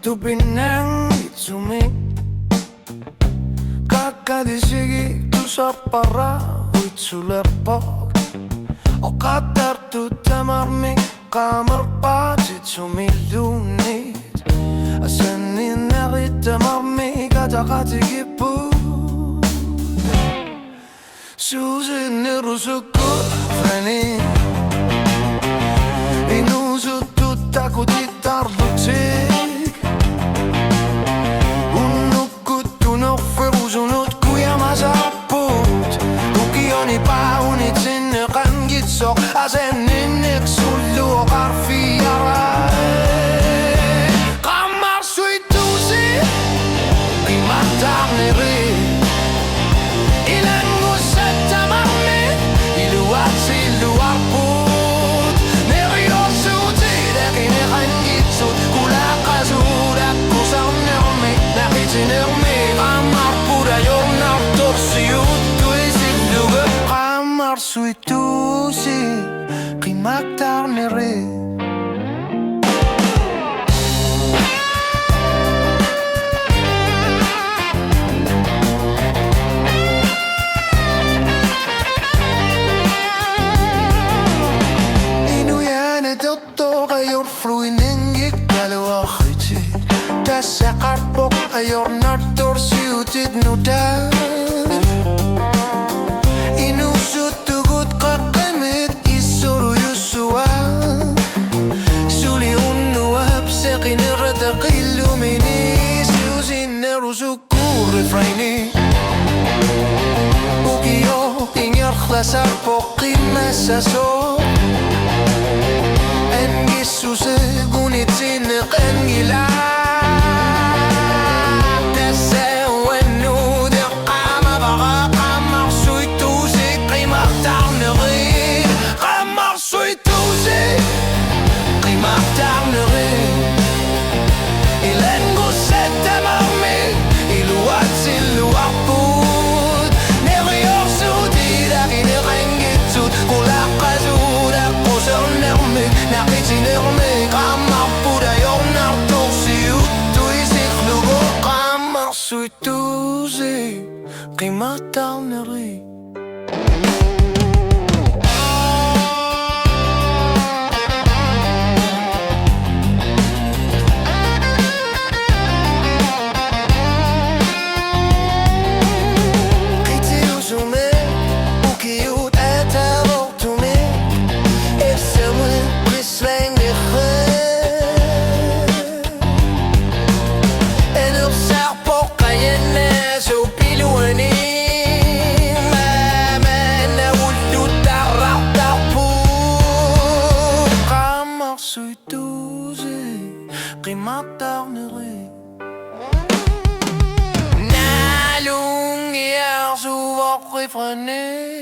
Tupinang itsumi Kakadisigi tusapara uitsulerpok Okatartu tamarmi kamarpatsit sumilunit Asanin naritamarmi katakatikippu Suusin nirusukut freni Inusuttu takutit tarbutsik Unnukuttu noffirusunut kujama saaput Kukioni paunit sinne kangitsok Asenninnik sullu karfi arai Kammar suitusi Imatarneri Suitusi qimaktarneri Inuyane totto gayor fluinengik galuakhiti Tässä qarpok ayor nartor siutit nutar refraini Ukio ingir khlasar poqin masaso Engisu segunitin qengila Suitusi qimaktarneri qimaktarneri Nalung iar suvok refrene